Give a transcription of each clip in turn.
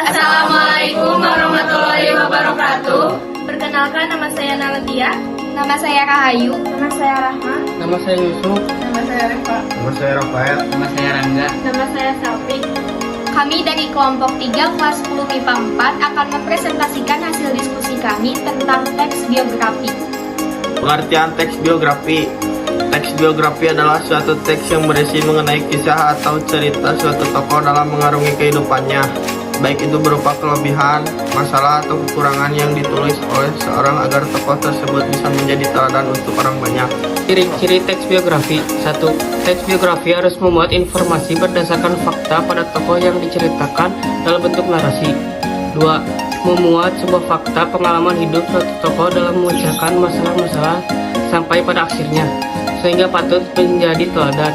Assalamualaikum warahmatullahi wabarakatuh. Perkenalkan, nama saya Naladia. Nama saya Rahayu. Nama saya Rahma. Nama saya Yusuf. Nama saya Reva. Nama saya Rafael. Nama saya Rangga. Nama saya Selvi. Kami dari kelompok 3 kelas 10 MIPA 4 akan mempresentasikan hasil diskusi kami tentang teks biografi. Pengertian teks biografi. Teks biografi adalah suatu teks yang berisi mengenai kisah atau cerita suatu tokoh dalam mengarungi kehidupannya, baik itu berupa kelebihan, masalah, atau kekurangan yang ditulis oleh seorang agar tokoh tersebut bisa menjadi teladan untuk orang banyak. Ciri-ciri teks biografi. 1. Teks biografi harus memuat informasi berdasarkan fakta pada tokoh yang diceritakan dalam bentuk narasi. 2. Memuat sebuah fakta pengalaman hidup suatu tokoh dalam memecahkan masalah-masalah sampai pada akhirnya, sehingga patut menjadi teladan.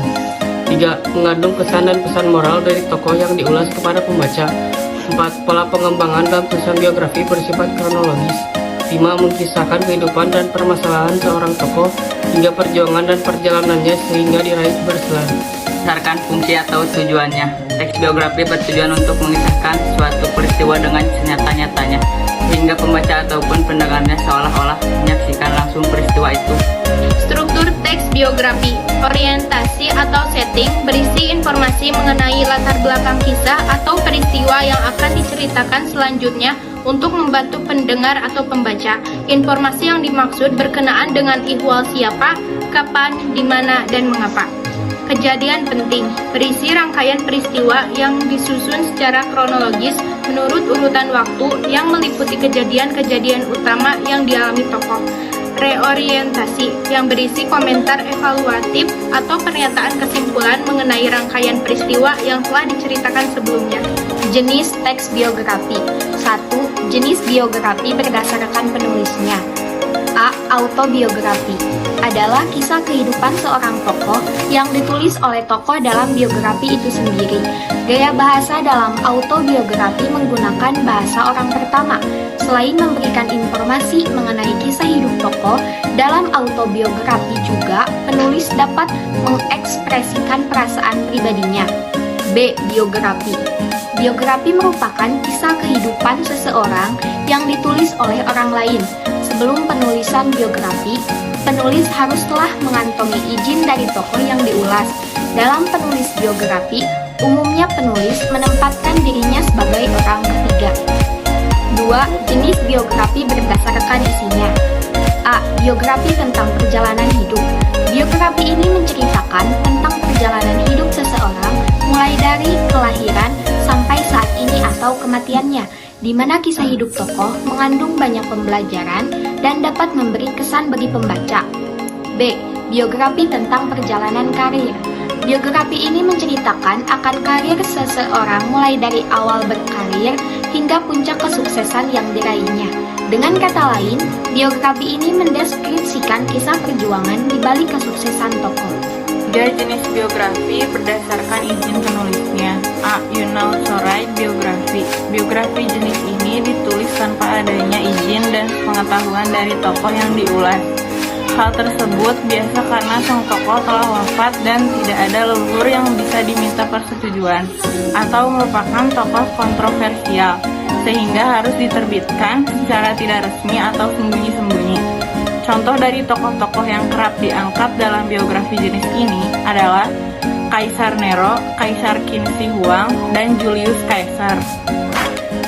3. Mengandung kesan dan pesan moral dari tokoh yang diulas kepada pembaca. 4. Pola pengembangan dalam tulisan biografi bersifat kronologis. 5. Mengisahkan kehidupan dan permasalahan seorang tokoh hingga perjuangan dan perjalanannya sehingga diraih keberhasilan. Berdasarkan fungsi atau tujuannya, teks biografi bertujuan untuk mengisahkan suatu peristiwa dengan senyata-nyatanya, sehingga pembaca ataupun pendengarnya seolah-olah menyaksikan langsung peristiwa itu. Struktur teks biografi, orientasi atau setting berisi informasi mengenai latar belakang kisah atau peristiwa yang akan diceritakan selanjutnya untuk membantu pendengar atau pembaca. Informasi yang dimaksud berkenaan dengan ihwal siapa, kapan, di mana, dan mengapa. Kejadian penting berisi rangkaian peristiwa yang disusun secara kronologis menurut urutan waktu yang meliputi kejadian-kejadian utama yang dialami tokoh. Reorientasi yang berisi komentar evaluatif atau pernyataan kesimpulan mengenai rangkaian peristiwa yang telah diceritakan sebelumnya. Jenis teks biografi. 1. Jenis biografi berdasarkan penulisnya. A. Autobiografi adalah kisah kehidupan seorang tokoh yang ditulis oleh tokoh dalam biografi itu sendiri. Gaya bahasa dalam autobiografi menggunakan bahasa orang pertama. Selain memberikan informasi mengenai kisah hidup tokoh, dalam autobiografi juga penulis dapat mengekspresikan perasaan pribadinya. B. Biografi. Biografi merupakan kisah kehidupan seseorang yang ditulis oleh orang lain. Sebelum penulisan biografi, penulis harus telah mengantongi izin dari tokoh yang diulas. Dalam penulis biografi, umumnya penulis menempatkan dirinya sebagai orang ketiga. 2. Jenis biografi berdasarkan isinya. A. Biografi tentang perjalanan hidup. Biografi ini menceritakan tentang perjalanan hidup seseorang mulai dari kelahiran sampai saat ini atau kematiannya, di mana kisah hidup tokoh mengandung banyak pembelajaran dan dapat memberi kesan bagi pembaca. B. Biografi tentang perjalanan karir. Biografi ini menceritakan akan karir seseorang mulai dari awal berkarir hingga puncak kesuksesan yang diraihnya. Dengan kata lain, biografi ini mendeskripsikan kisah perjuangan di balik kesuksesan tokoh. 3. Jenis biografi berdasarkan izin penulisnya. A. Unauthorized biografi. Biografi jenis ini ditulis tanpa adanya izin dan pengetahuan dari tokoh yang diulas. Hal tersebut biasa karena sang tokoh telah wafat dan tidak ada leluhur yang bisa diminta persetujuan, atau merupakan tokoh kontroversial, sehingga harus diterbitkan secara tidak resmi atau sembunyi-sembunyi. Contoh dari tokoh-tokoh yang kerap diangkat dalam biografi jenis ini adalah Kaisar Nero, Kaisar Qin Shi Huang, dan Julius Caesar.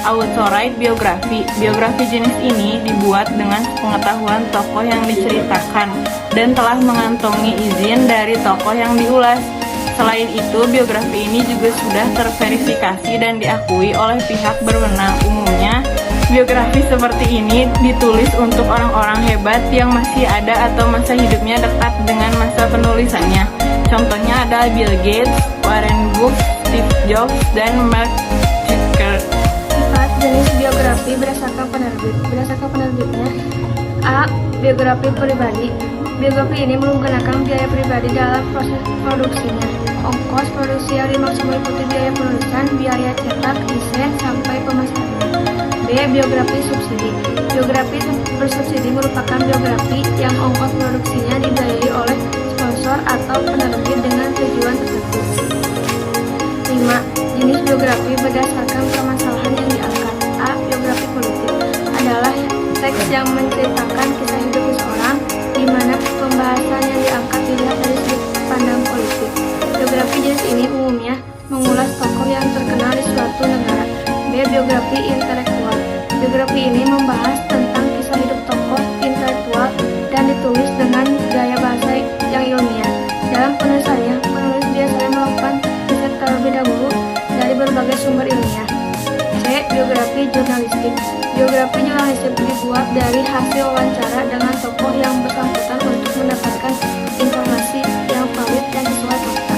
Authorized biografi. Biografi jenis ini dibuat dengan pengetahuan tokoh yang diceritakan dan telah mengantongi izin dari tokoh yang diulas. Selain itu, biografi ini juga sudah terverifikasi dan diakui oleh pihak berwenang. Umumnya, biografi seperti ini ditulis untuk orang-orang hebat yang masih ada atau masa hidupnya dekat dengan masa penulisannya. Contohnya adalah Bill Gates, Warren Buffett, Steve Jobs, dan Mark Zuckerberg. 4. Jenis biografi berdasarkan penerbit. Berdasarkan penerbitnya. A. Biografi pribadi. Biografi ini menggunakan biaya pribadi dalam proses produksinya. Ongkos produksi yang dimaksud meliputi biaya penulisan, biaya cetak, desain, sampai pemasaran. B. Biografi subsidi. Biografi bersubsidi merupakan biografi yang ongkos produksinya dibiayai oleh sponsor atau penerbit dengan tujuan tertentu. 5. Jenis biografi berdasarkan permasalahan yang dialami. C. Biografi intelektual. Biografi ini membahas tentang kisah hidup tokoh intelektual dan ditulis dengan gaya bahasa yang ilmiah. Dalam penulisannya, penulis biasanya melakukan riset terlebih dahulu dari berbagai sumber ilmiah. C. Biografi jurnalistik. Biografi jurnalistik dibuat dari hasil wawancara dengan tokoh yang bersangkutan untuk mendapatkan informasi yang valid dan sesuai fakta.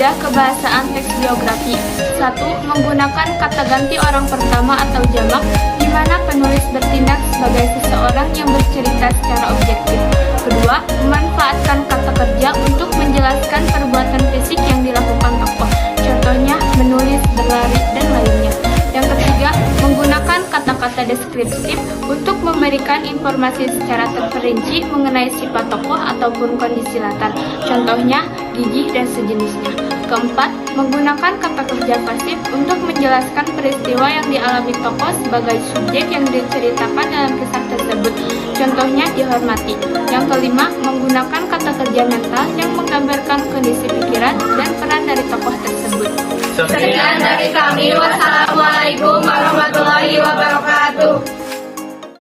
Kebahasaan teks biografi. 1. Menggunakan kata ganti orang pertama atau jamak, di mana penulis bertindak sebagai seseorang yang bercerita secara objektif. Kedua, memanfaatkan kata kerja untuk menjelaskan perbuatan fisik yang dilakukan tokoh. Contohnya, menulis, berlari, dan lainnya. Yang ketiga, menggunakan kata-kata deskriptif untuk memberikan informasi secara terperinci mengenai sifat tokoh ataupun kondisi latar. Contohnya, gigih dan sejenisnya. Keempat, menggunakan kata kerja pasif untuk menjelaskan peristiwa yang dialami tokoh sebagai subjek yang diceritakan dalam kisah tersebut. Contohnya, dihormati. Yang kelima, menggunakan kata kerja mental yang menggambarkan kondisi pikiran dan peran dari tokoh tersebut. Sekian dari kami. Wassalamualaikum warahmatullahi wabarakatuh.